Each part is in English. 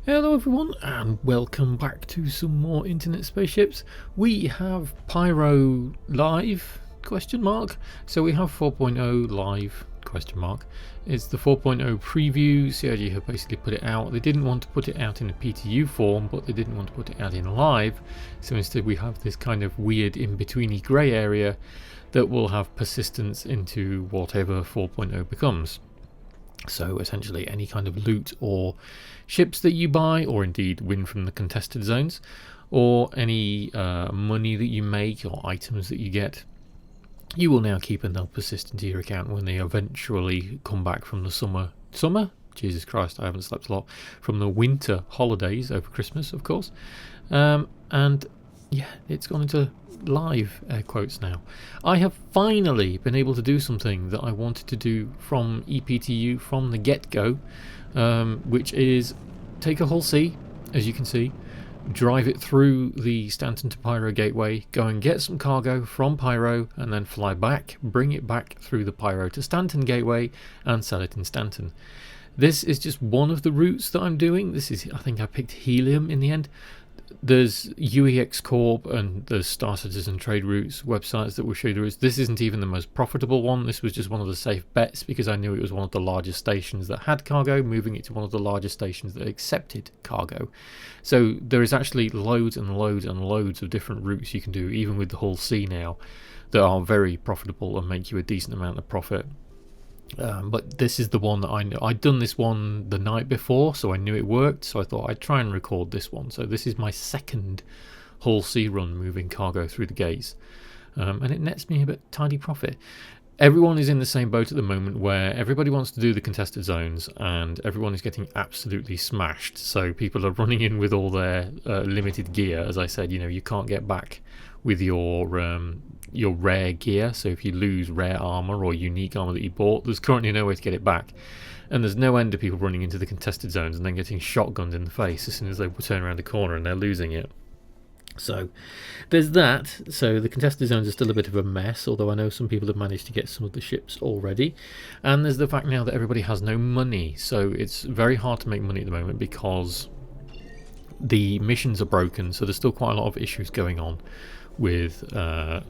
Hello everyone and welcome back to some more internet spaceships. We have Pyro live ? So we have 4.0 live ? It's the 4.0 preview. CIG have basically put it out. They didn't want to put it out in a PTU form, but they didn't want to put it out in live. So instead we have this kind of weird in-betweeny grey area that will have persistence into whatever 4.0 becomes. So essentially any kind of loot or ships that you buy, or indeed win from the contested zones, or any money that you make or items that you get, you will now keep and they'll persist into your account when they eventually come back from the summer? Jesus Christ, I haven't slept a lot. From the winter holidays over Christmas, of course. And yeah, it's gone into live air quotes now. I have finally been able to do something that I wanted to do from EPTU from the get-go, which is take a hull C, as you can see, drive it through the Stanton to Pyro gateway, go and get some cargo from Pyro, and then fly back, bring it back through the Pyro to Stanton gateway, and sell it in Stanton. This is just one of the routes that I'm doing. I think I picked Helium in the end. There's UEX Corp and there's Star Citizen Trade Routes websites that will show you the routes. This isn't even the most profitable one. This was just one of the safe bets because I knew it was one of the largest stations that had cargo, moving it to one of the largest stations that accepted cargo. So there is actually loads and loads and loads of different routes you can do, even with the Hull C now, that are very profitable and make you a decent amount of profit. But this is the one that I know. I'd done this one the night before, so I knew it worked, so I thought I'd try and record this one. So this is my second Hull C run moving cargo through the gates, and it nets me a bit tidy profit. Everyone is in the same boat at the moment where everybody wants to do the contested zones and everyone is getting absolutely smashed. So people are running in with all their limited gear. As I said, you can't get back with your rare gear. So if you lose rare armor or unique armor that you bought, there's currently no way to get it back. And there's no end of people running into the contested zones and then getting shotgunned in the face as soon as they turn around the corner and they're losing it. So there's that. So the contested zones are still a bit of a mess, although I know some people have managed to get some of the ships already. And there's the fact now that everybody has no money, so it's very hard to make money at the moment because the missions are broken. So there's still quite a lot of issues going on with the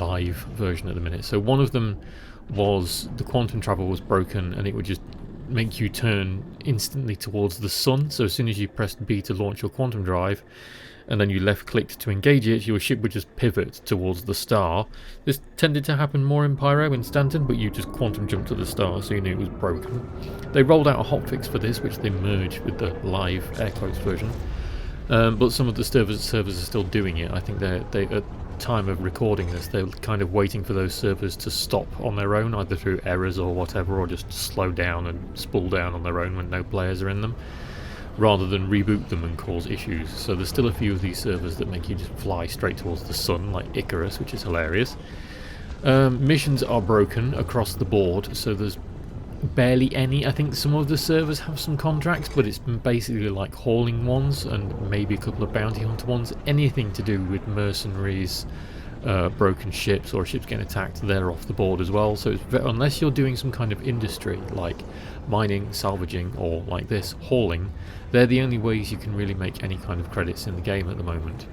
live version at the minute. So one of them was the quantum travel was broken and it would just make you turn instantly towards the sun. So as soon as you pressed B to launch your quantum drive and then you left clicked to engage it, your ship would just pivot towards the star. This tended to happen more in Pyro in Stanton, but you just quantum jumped to the star, so you knew it was broken. They rolled out a hotfix for this, which they merged with the live air quotes version, but some of the servers are still doing it. I think they at time of recording this, they're kind of waiting for those servers to stop on their own, either through errors or whatever, or just slow down and spool down on their own when no players are in them, rather than reboot them and cause issues. So there's still a few of these servers that make you just fly straight towards the sun, like Icarus, which is hilarious. Missions are broken across the board, so there's barely any. I think some of the servers have some contracts, but it's basically like hauling ones and maybe a couple of bounty hunter ones. Anything to do with mercenaries, broken ships, or ships getting attacked, they're off the board as well. So unless you're doing some kind of industry like mining, salvaging, or like this, hauling, they're the only ways you can really make any kind of credits in the game at the moment,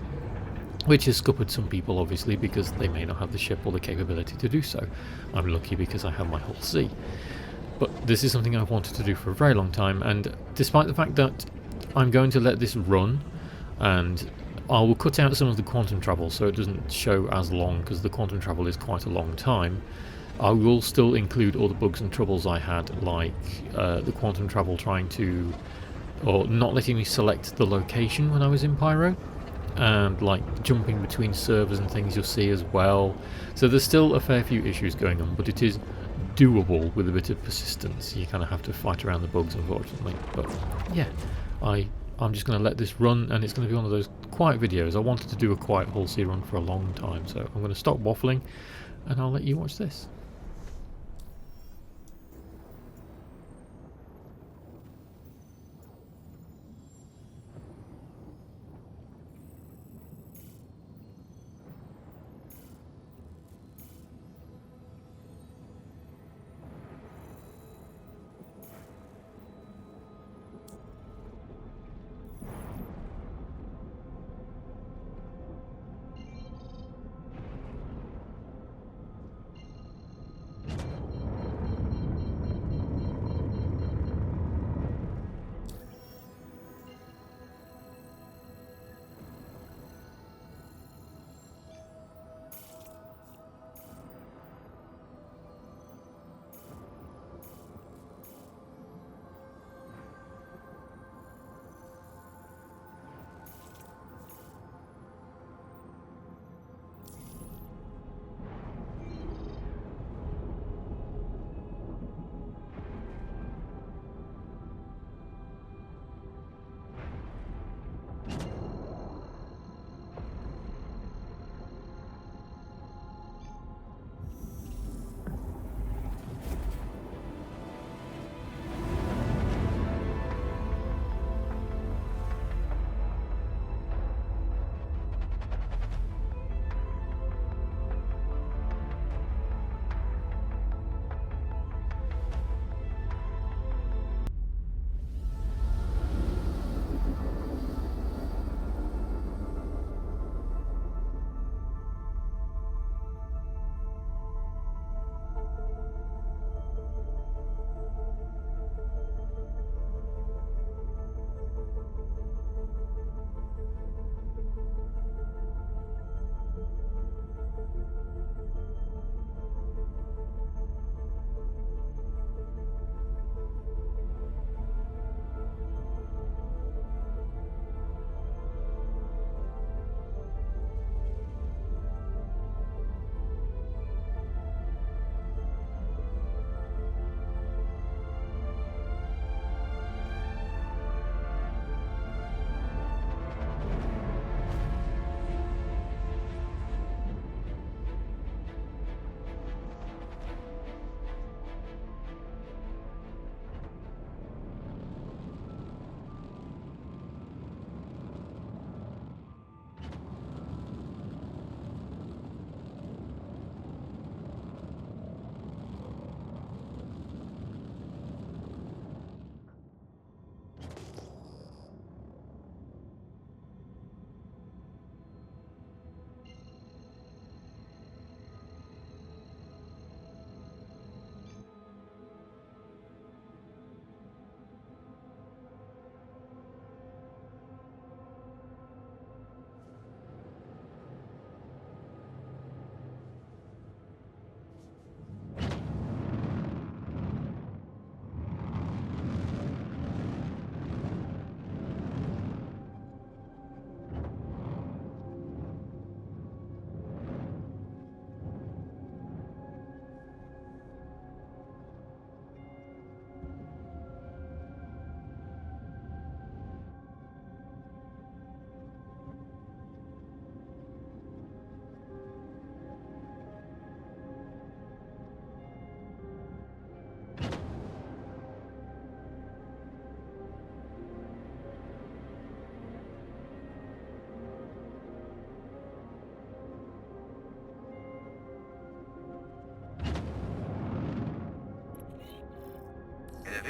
which has scuppered some people obviously because they may not have the ship or the capability to do so. I'm lucky because I have my Hull C. But this is something I've wanted to do for a very long time, and despite the fact that I'm going to let this run, and I will cut out some of the quantum travel so it doesn't show as long, because the quantum travel is quite a long time, I will still include all the bugs and troubles I had, like the quantum travel trying to, or not letting me select the location when I was in Pyro, and like jumping between servers and things you'll see as well. So there's still a fair few issues going on, but it is doable with a bit of persistence. You kind of have to fight around the bugs, unfortunately. But yeah, I'm just going to let this run, and it's going to be one of those quiet videos. I wanted to do a quiet Hull C run for a long time, so I'm going to stop waffling and I'll let you watch this.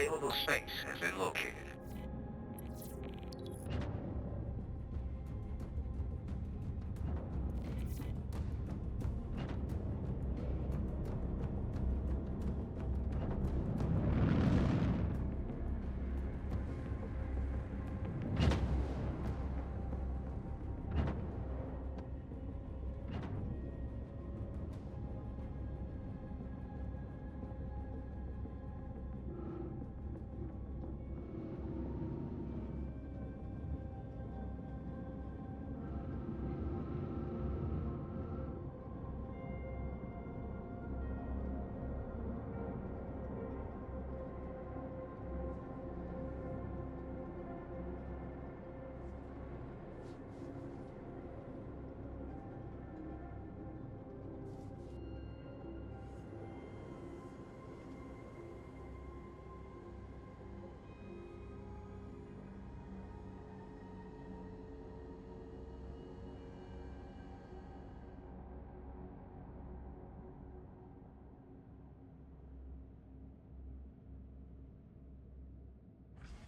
Available space has been located.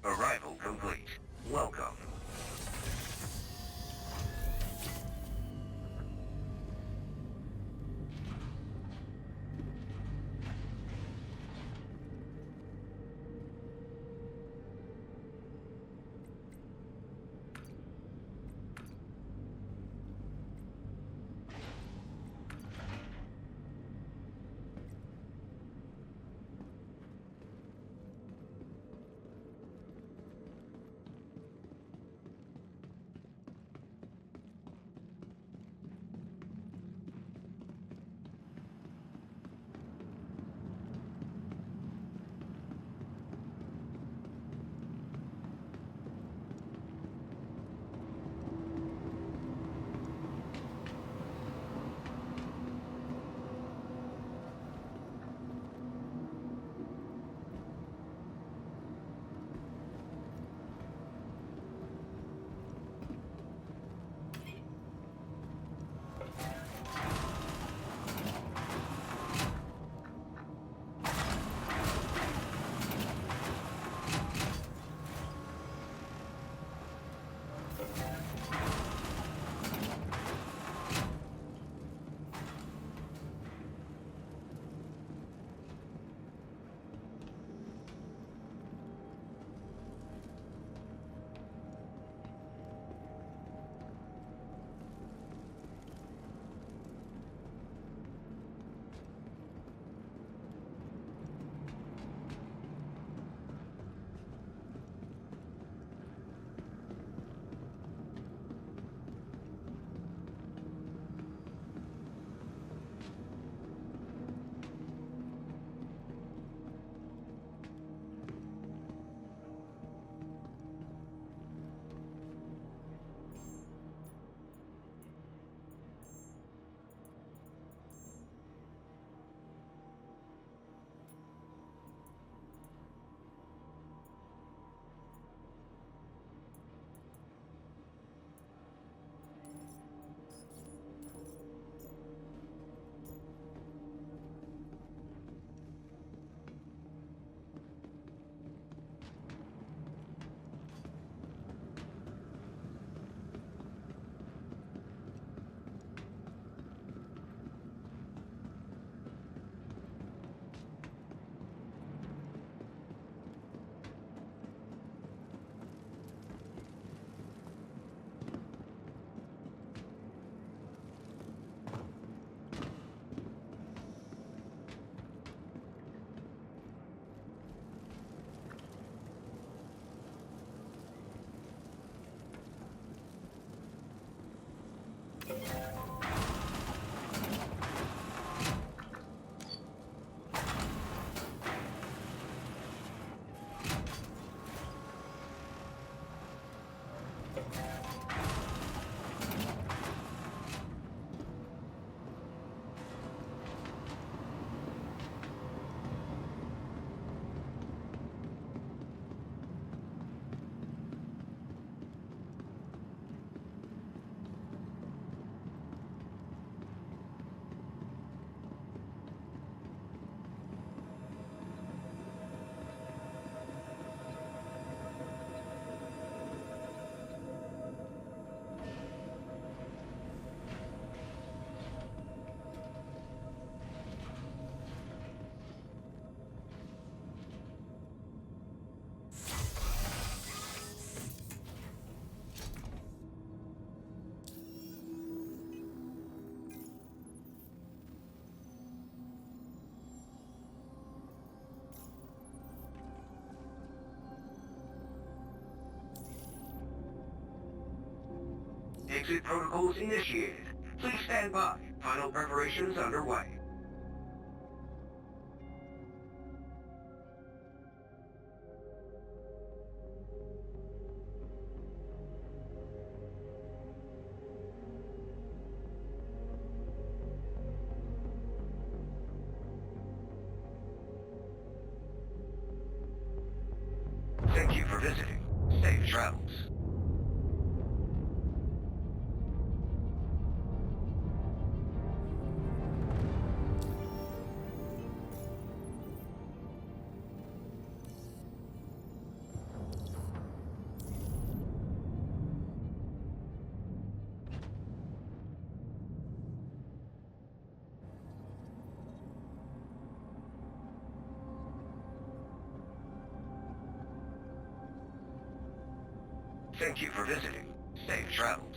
Arrival complete. Welcome. Exit protocols initiated. Please stand by. Final preparations underway. Thank you for visiting. Safe travels. Thank you for visiting. Safe travels.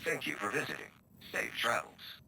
Thank you for visiting. Safe travels.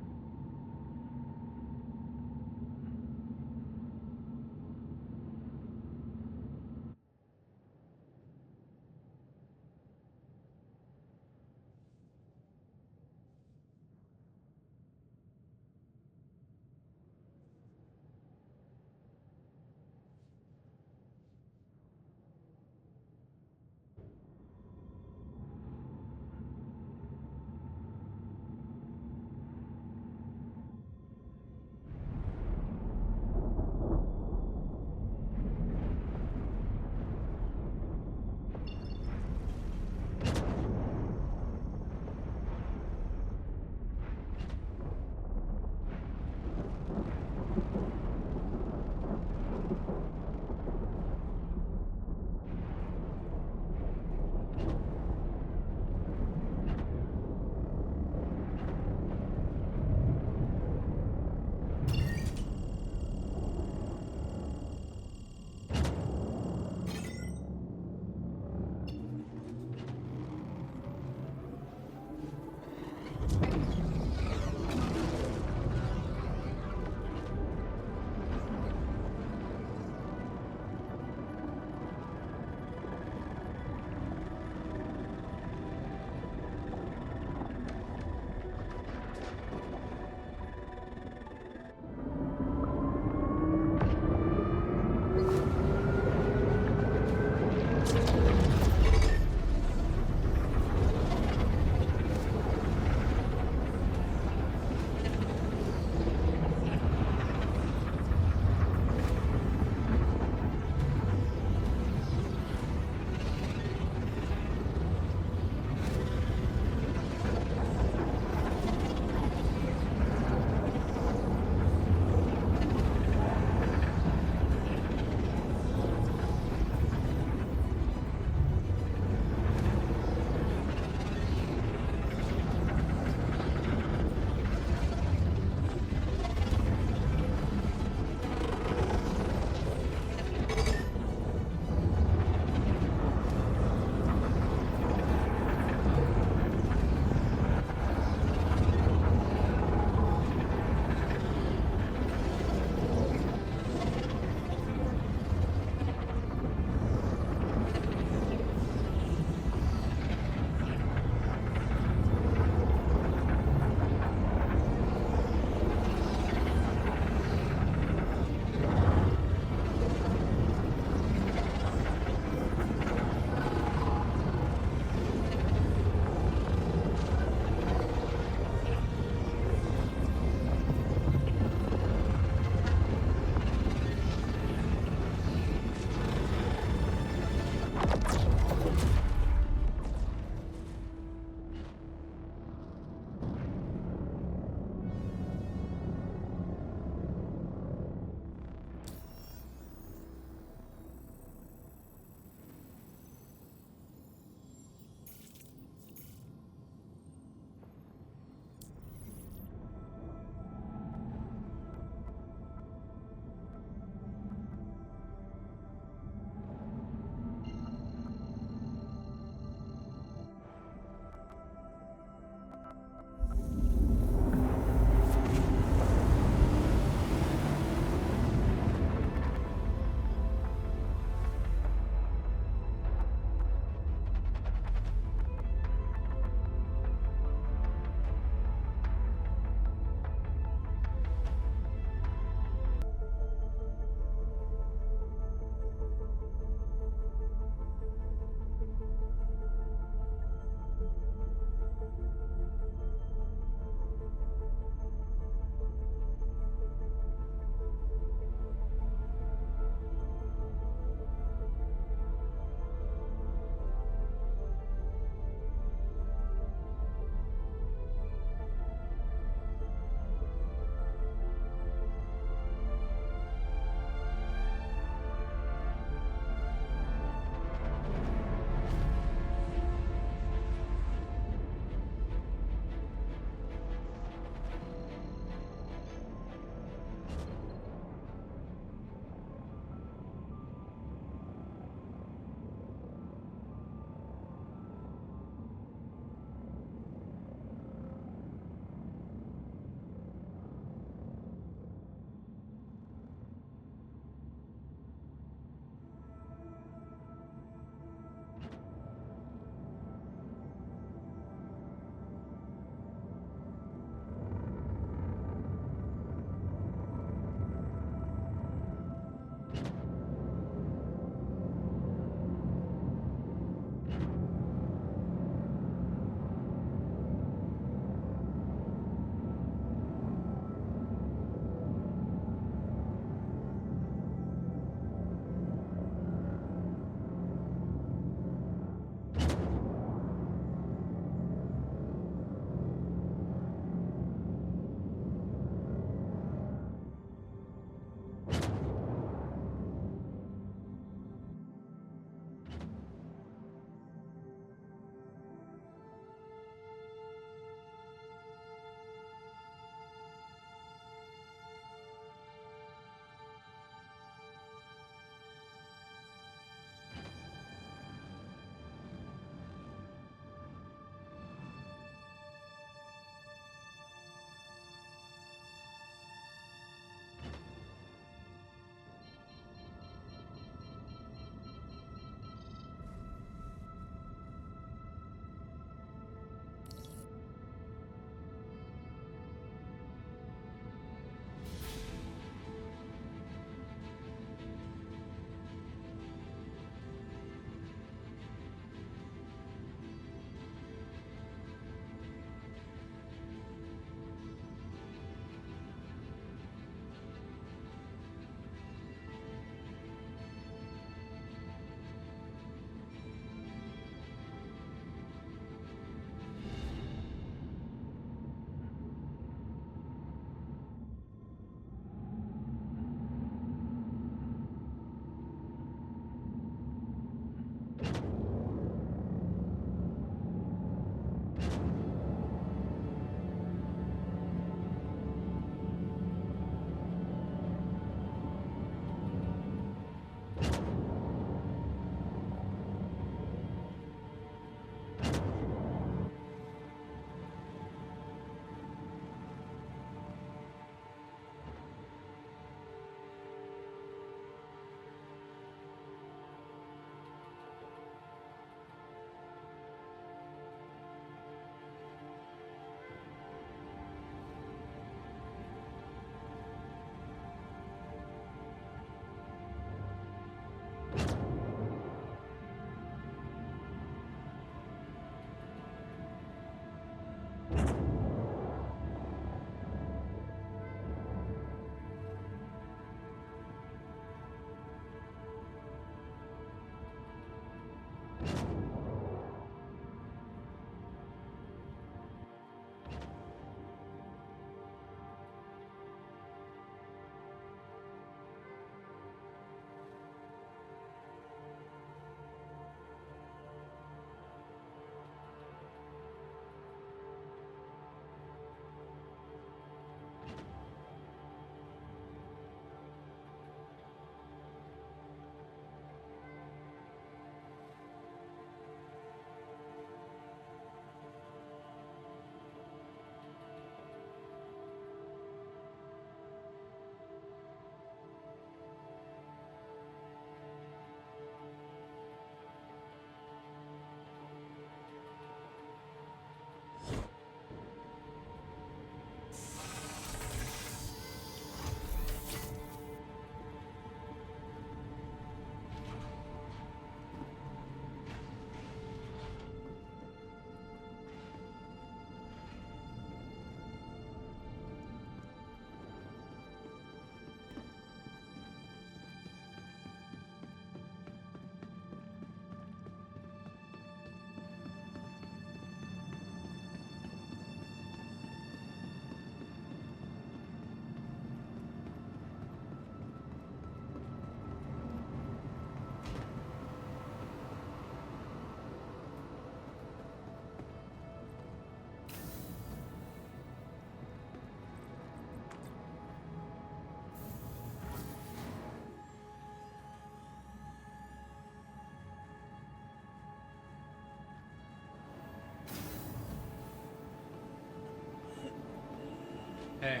Hey.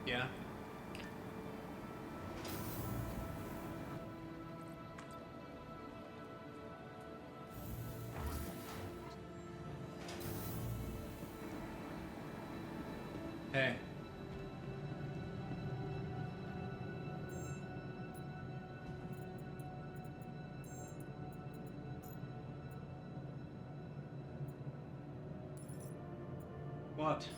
Yeah. Hey. What?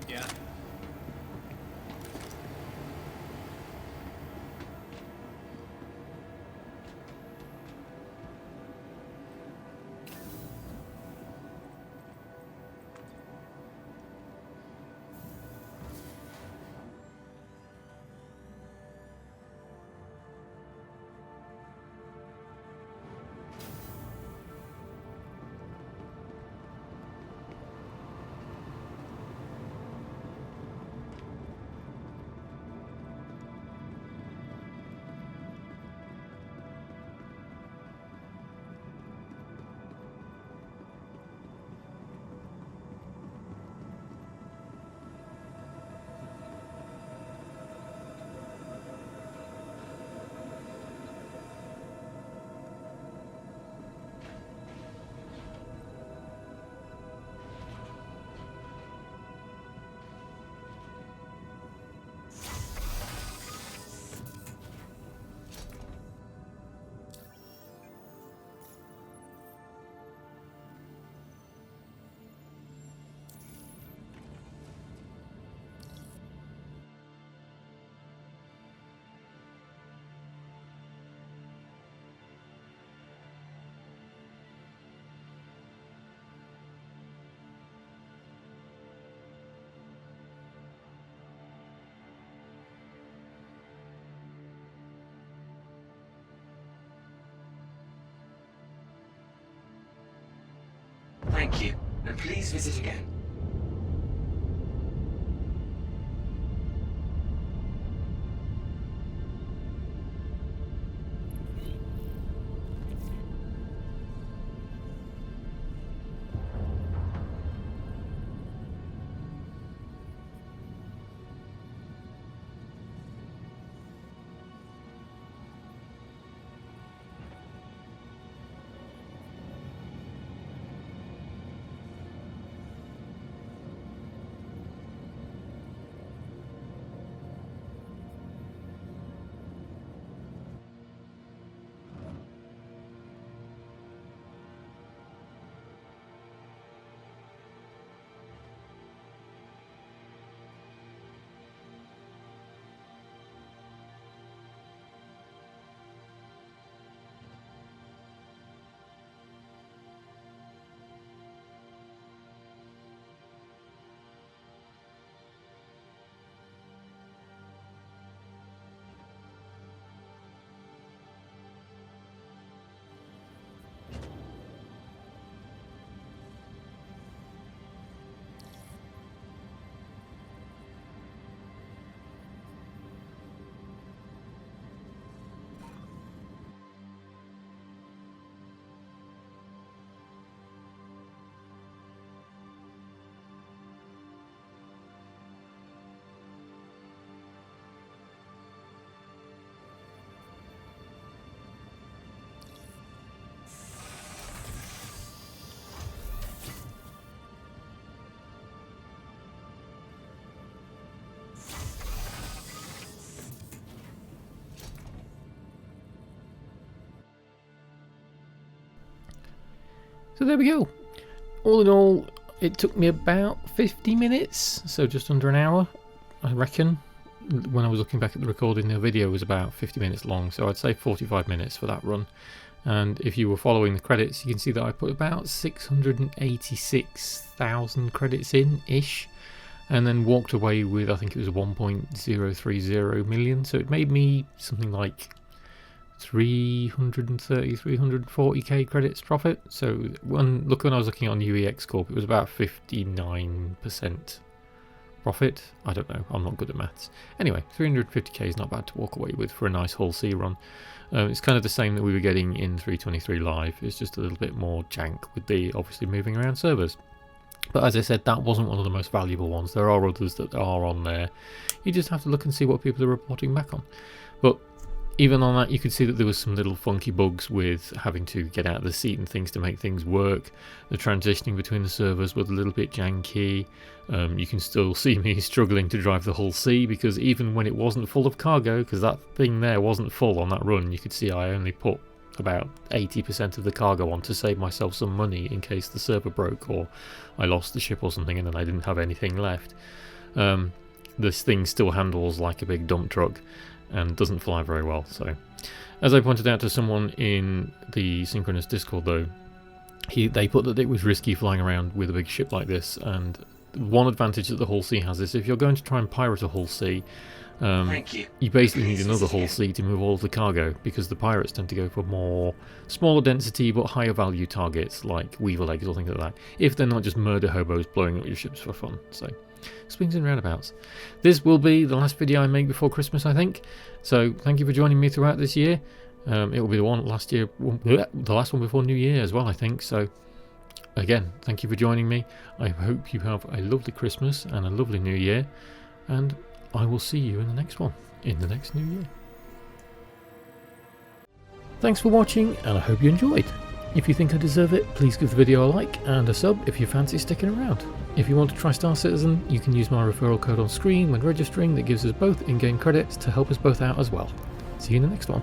Yeah. Thank you, and please visit again. So there we go. All in all, it took me about 50 minutes, so just under an hour, I reckon. when I was looking back at the recording, the video was about 50 minutes long, so I'd say 45 minutes for that run. And if you were following the credits, you can see that I put about 686,000 credits in-ish, and then walked away with, I think it was 1.030 million, so it made me something like 340k credits profit. So when I was looking on UEX Corp, it was about 59% profit. I don't know, I'm not good at maths. Anyway, 350k is not bad to walk away with for a nice Hull C run. It's kind of the same that we were getting in 323 Live. It's just a little bit more jank with the obviously moving around servers. But as I said, that wasn't one of the most valuable ones. There are others that are on there. You just have to look and see what people are reporting back on. But even on that, you could see that there was some little funky bugs with having to get out of the seat and things to make things work. The transitioning between the servers was a little bit janky. You can still see me struggling to drive the Hull C, because even when it wasn't full of cargo, because that thing there wasn't full on that run, you could see I only put about 80% of the cargo on to save myself some money in case the server broke or I lost the ship or something and then I didn't have anything left. This thing still handles like a big dump truck and doesn't fly very well. So, as I pointed out to someone in the Synchronous Discord though, they put that it was risky flying around with a big ship like this, and one advantage that the Hull C has is if you're going to try and pirate a Hull C, you basically need another Hull C to move all of the cargo, because the pirates tend to go for more smaller density but higher value targets like weaver legs or things like that, if they're not just murder hobos blowing up your ships for fun. So, swings and roundabouts. This will be the last video I make before Christmas, I think. So thank you for joining me throughout this year. It will be the last one before New Year as well, I think. So again, thank you for joining me. I hope you have a lovely Christmas and a lovely New Year, and I will see you in the next one, in the next New Year. Thanks for watching, and I hope you enjoyed. If you think I deserve it, please give the video a like and a sub if you fancy sticking around. If you want to try Star Citizen, you can use my referral code on screen when registering. That gives us both in-game credits to help us both out as well. See you in the next one.